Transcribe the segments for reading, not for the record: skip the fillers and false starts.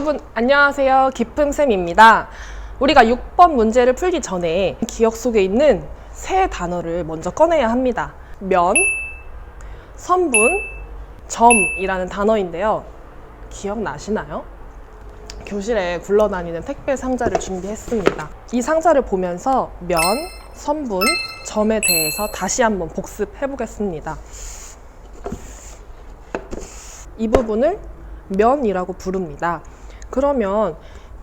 여러분 안녕하세요. 기쁨쌤입니다. 우리가 6번 문제를 풀기 전에 기억 속에 있는 세 단어를 먼저 꺼내야 합니다. 면, 선분, 점이라는 단어인데요. 기억나시나요? 교실에 굴러다니는 택배 상자를 준비했습니다. 이 상자를 보면서 면, 선분, 점에 대해서 다시 한번 복습해 보겠습니다. 이 부분을 면이라고 부릅니다. 그러면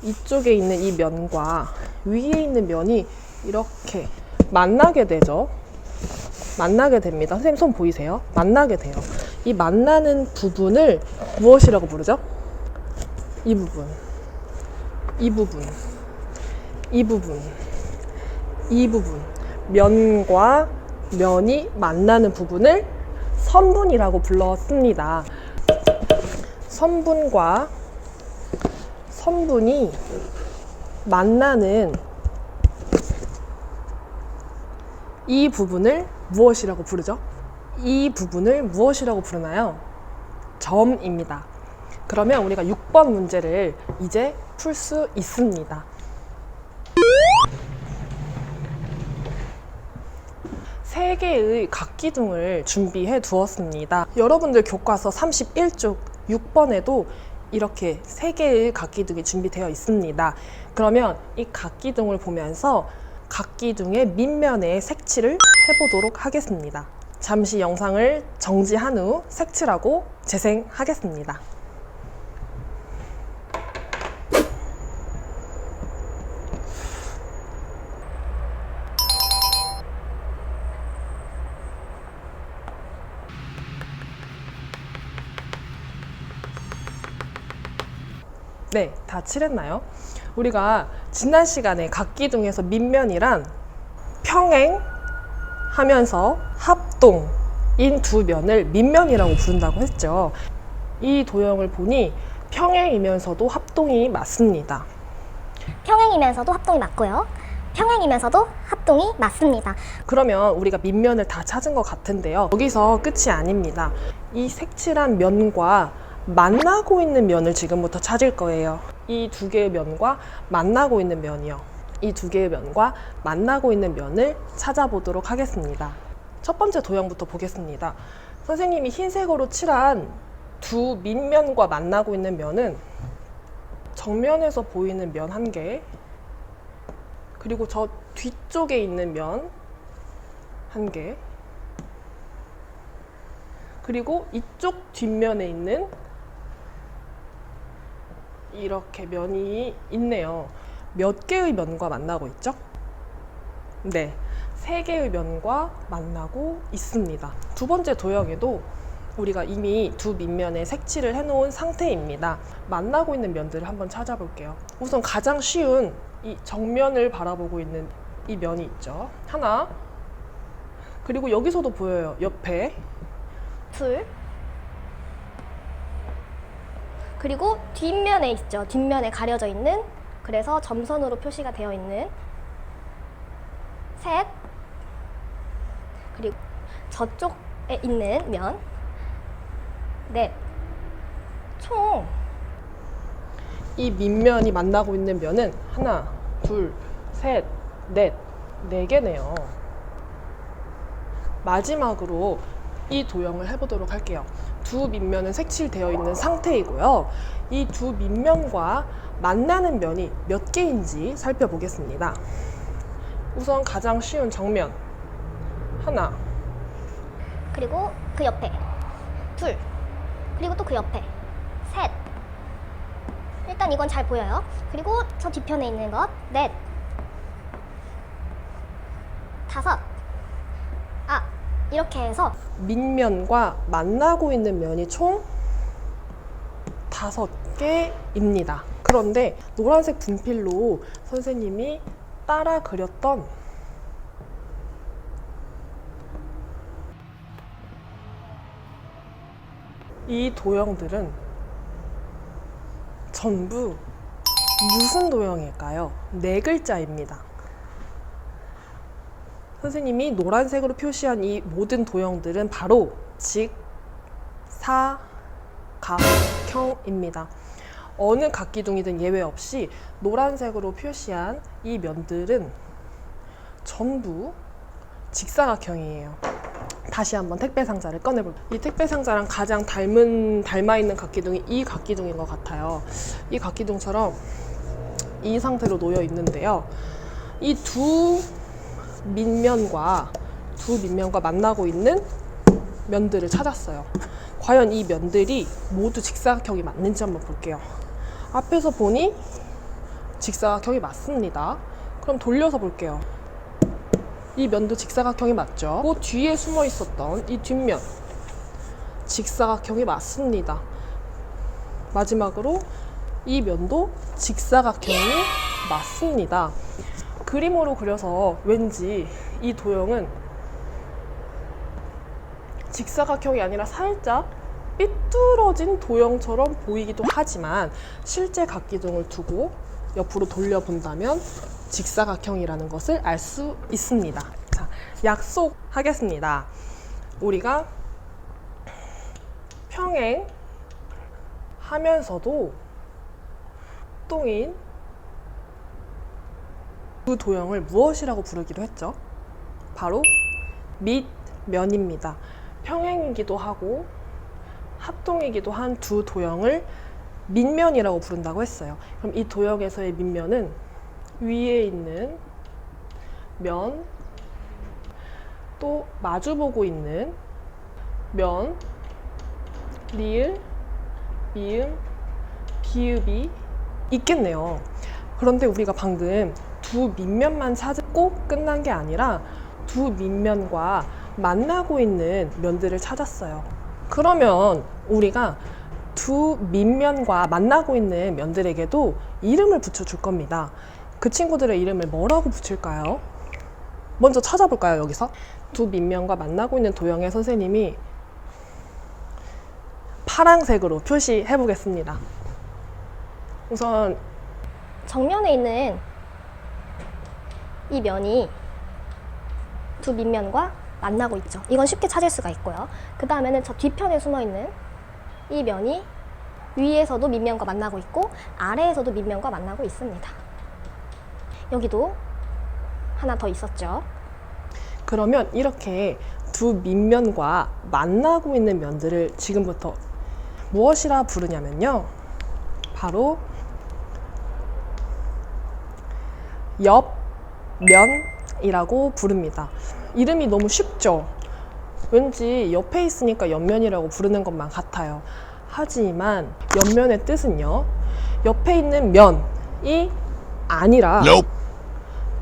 이쪽에 있는 이 면과 위에 있는 면이 이렇게 만나게 되죠. 만나게 됩니다. 선생님 손 보이세요? 만나게 돼요. 이 만나는 부분을 무엇이라고 부르죠? 이 부분, 이 부분, 이 부분, 이 부분. 면과 면이 만나는 부분을 선분이라고 불렀습니다. 선분과 선분이 만나는 이 부분을 무엇이라고 부르죠? 이 부분을 무엇이라고 부르나요? 점입니다. 그러면 우리가 6번 문제를 이제 풀 수 있습니다. 세 개의 각기둥을 준비해 두었습니다. 여러분들 교과서 31쪽 6번에도 이렇게 세 개의 각기둥이 준비되어 있습니다. 그러면 이 각기둥을 보면서 각기둥의 밑면에 색칠을 해보도록 하겠습니다. 잠시 영상을 정지한 후 색칠하고 재생하겠습니다. 네, 다 칠했나요? 우리가 지난 시간에 각기둥에서 밑면이란 평행하면서 합동인 두 면을 밑면이라고 부른다고 했죠. 이 도형을 보니 평행이면서도 합동이 맞습니다. 평행이면서도 합동이 맞고요. 평행이면서도 합동이 맞습니다. 그러면 우리가 밑면을 다 찾은 것 같은데요. 여기서 끝이 아닙니다. 이 색칠한 면과 만나고 있는 면을 지금부터 찾을 거예요. 이 두 개의 면과 만나고 있는 면이요. 이 두 개의 면과 만나고 있는 면을 찾아보도록 하겠습니다. 첫 번째 도형부터 보겠습니다. 선생님이 흰색으로 칠한 두 밑면과 만나고 있는 면은 정면에서 보이는 면 한 개, 그리고 저 뒤쪽에 있는 면 한 개, 그리고 이쪽 뒷면에 있는 이렇게 면이 있네요. 몇 개의 면과 만나고 있죠? 네, 세 개의 면과 만나고 있습니다. 두 번째 도형에도 우리가 이미 두 밑면에 색칠을 해놓은 상태입니다. 만나고 있는 면들을 한번 찾아볼게요. 우선 가장 쉬운 이 정면을 바라보고 있는 이 면이 있죠. 하나, 그리고 여기서도 보여요. 옆에 둘, 그리고 뒷면에 있죠. 뒷면에 가려져 있는, 그래서 점선으로 표시가 되어 있는 셋, 그리고 저쪽에 있는 면 넷. 총 이 밑면이 만나고 있는 면은 하나, 둘, 셋, 넷, 네 개네요. 마지막으로 이 도형을 해보도록 할게요. 두 밑면은 색칠되어 있는 상태이고요. 이 두 밑면과 만나는 면이 몇 개인지 살펴보겠습니다. 우선 가장 쉬운 정면 하나, 그리고 그 옆에 둘, 그리고 또 그 옆에 셋. 일단 이건 잘 보여요. 그리고 저 뒤편에 있는 것 넷, 다섯. 이렇게 해서 밑면과 만나고 있는 면이 총 5개입니다. 그런데 노란색 분필로 선생님이 따라 그렸던 이 도형들은 전부 무슨 도형일까요? 네 글자입니다. 선생님이 노란색으로 표시한 이 모든 도형들은 바로 직, 사, 각, 형입니다. 어느 각기둥이든 예외 없이 노란색으로 표시한 이 면들은 전부 직사각형이에요. 다시 한번 택배 상자를 꺼내볼게요. 이 택배 상자랑 가장 닮아 있는 각기둥이 이 각기둥인 것 같아요. 이 각기둥처럼 이 상태로 놓여 있는데요. 이 두 밑면과 만나고 있는 면들을 찾았어요. 과연 이 면들이 모두 직사각형이 맞는지 한번 볼게요. 앞에서 보니 직사각형이 맞습니다. 그럼 돌려서 볼게요. 이 면도 직사각형이 맞죠? 그 뒤에 숨어 있었던 이 뒷면 직사각형이 맞습니다. 마지막으로 이 면도 직사각형이 맞습니다. 그림으로 그려서 왠지 이 도형은 직사각형이 아니라 살짝 삐뚤어진 도형처럼 보이기도 하지만 실제 각기둥을 두고 옆으로 돌려본다면 직사각형이라는 것을 알 수 있습니다. 자, 약속하겠습니다. 우리가 평행하면서도 합동인 그 도형을 무엇이라고 부르기로 했죠? 바로 밑면입니다. 평행이기도 하고 합동이기도 한 두 도형을 밑면이라고 부른다고 했어요. 그럼 이 도형에서의 밑면은 위에 있는 면, 또 마주보고 있는 면, 리을, 미음, 비읍이 있겠네요. 그런데 우리가 방금 두 밑면만 찾고 끝난 게 아니라 두 밑면과 만나고 있는 면들을 찾았어요. 그러면 우리가 두 밑면과 만나고 있는 면들에게도 이름을 붙여줄 겁니다. 그 친구들의 이름을 뭐라고 붙일까요? 먼저 찾아볼까요, 여기서? 두 밑면과 만나고 있는 도형의 선생님이 파란색으로 표시해 보겠습니다. 우선 정면에 있는 이 면이 두 밑면과 만나고 있죠. 이건 쉽게 찾을 수가 있고요. 그 다음에는 저 뒤편에 숨어 있는 이 면이 위에서도 밑면과 만나고 있고 아래에서도 밑면과 만나고 있습니다. 여기도 하나 더 있었죠. 그러면 이렇게 두 밑면과 만나고 있는 면들을 지금부터 무엇이라 부르냐면요. 바로 옆면이라고 부릅니다. 이름이 너무 쉽죠? 왠지 옆에 있으니까 옆면이라고 부르는 것만 같아요. 하지만 옆면의 뜻은요. 옆에 있는 면이 아니라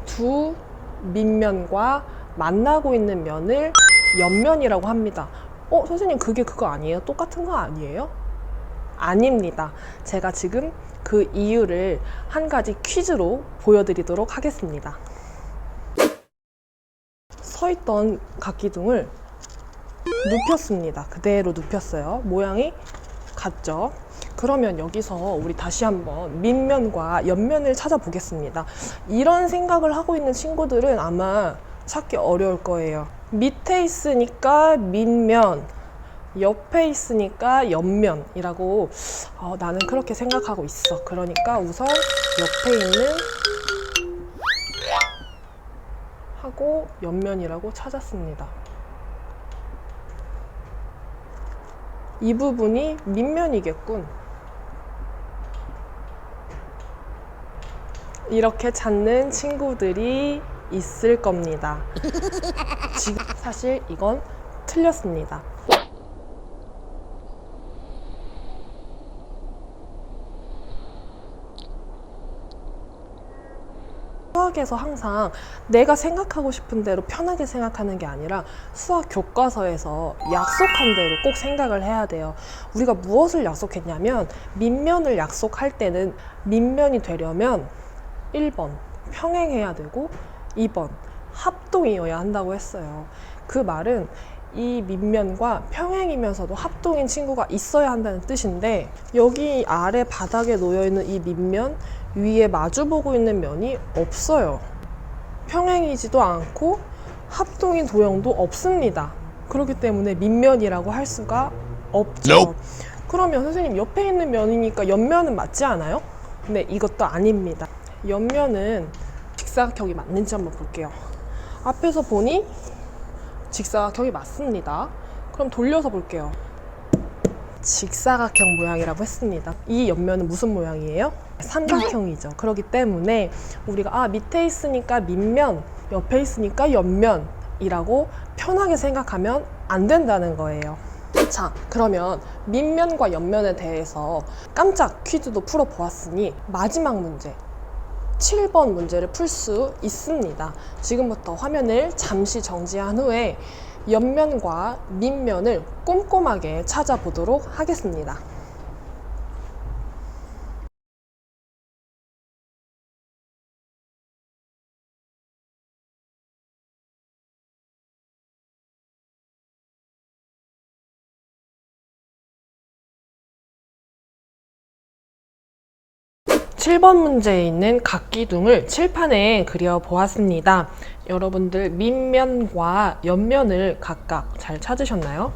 두 밑면과 만나고 있는 면을 옆면이라고 합니다. 선생님 그게 그거 아니에요? 똑같은 거 아니에요? 아닙니다. 제가 지금 그 이유를 한 가지 퀴즈로 보여드리도록 하겠습니다. 서 있던 각기둥을 눕혔습니다. 그대로 눕혔어요. 모양이 같죠? 그러면 여기서 우리 다시 한번 밑면과 옆면을 찾아보겠습니다. 이런 생각을 하고 있는 친구들은 아마 찾기 어려울 거예요. 밑에 있으니까 밑면, 옆에 있으니까 옆면이라고 나는 그렇게 생각하고 있어. 그러니까 우선 옆에 있는 하고 옆면이라고 찾았습니다. 이 부분이 밑면이겠군. 이렇게 찾는 친구들이 있을 겁니다. 지금 사실 이건 틀렸습니다. 수학에서 항상 내가 생각하고 싶은 대로 편하게 생각하는 게 아니라 수학 교과서에서 약속한 대로 꼭 생각을 해야 돼요. 우리가 무엇을 약속했냐면 밑면을 약속할 때는 밑면이 되려면 1번 평행해야 되고 2번 합동이어야 한다고 했어요. 그 말은 이 밑면과 평행이면서도 합동인 친구가 있어야 한다는 뜻인데 여기 아래 바닥에 놓여있는 이 밑면 위에 마주보고 있는 면이 없어요. 평행이지도 않고 합동인 도형도 없습니다. 그렇기 때문에 밑면이라고 할 수가 없죠. 그러면 선생님 옆에 있는 면이니까 옆면은 맞지 않아요? 네, 이것도 아닙니다. 옆면은 직사각형이 맞는지 한번 볼게요. 앞에서 보니 직사각형이 맞습니다. 그럼 돌려서 볼게요. 직사각형 모양이라고 했습니다. 이 옆면은 무슨 모양이에요? 삼각형이죠. 그렇기 때문에 우리가 밑에 있으니까 밑면, 옆에 있으니까 옆면이라고 편하게 생각하면 안 된다는 거예요. 자, 그러면 밑면과 옆면에 대해서 깜짝 퀴즈도 풀어보았으니 마지막 문제 7번 문제를 풀 수 있습니다. 지금부터 화면을 잠시 정지한 후에 옆면과 밑면을 꼼꼼하게 찾아보도록 하겠습니다. 칠 번 문제에 있는 각기둥을 칠판에 그려보았습니다. 여러분들 밑면과 옆면을 각각 잘 찾으셨나요?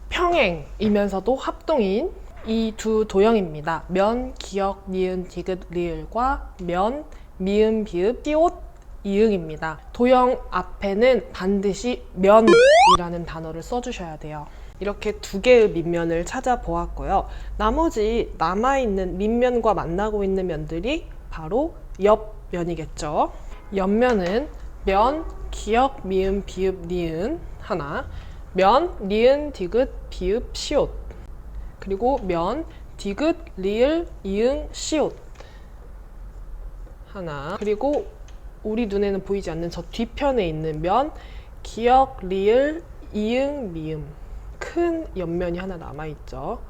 평행이면서도 합동인 이 두 도형입니다. 면, 기역, 니은, 디귿, 리을과 면, 미음, 비읍, 띠옷, 이응입니다. 도형 앞에는 반드시 면이라는 단어를 써주셔야 돼요. 이렇게 두 개의 밑면을 찾아보았고요. 나머지 남아있는 밑면과 만나고 있는 면들이 바로 옆면이겠죠. 옆면은 면, 기역, 미음, 비읍, 니은 하나, 면, 니은, 디귿, 비읍, 시옷, 그리고 면, 디귿, 리을, 이응, 시옷 하나, 그리고 우리 눈에는 보이지 않는 저 뒤편에 있는 면, 기역, 리을, 이응, 미음 큰 옆면이 하나 남아있죠.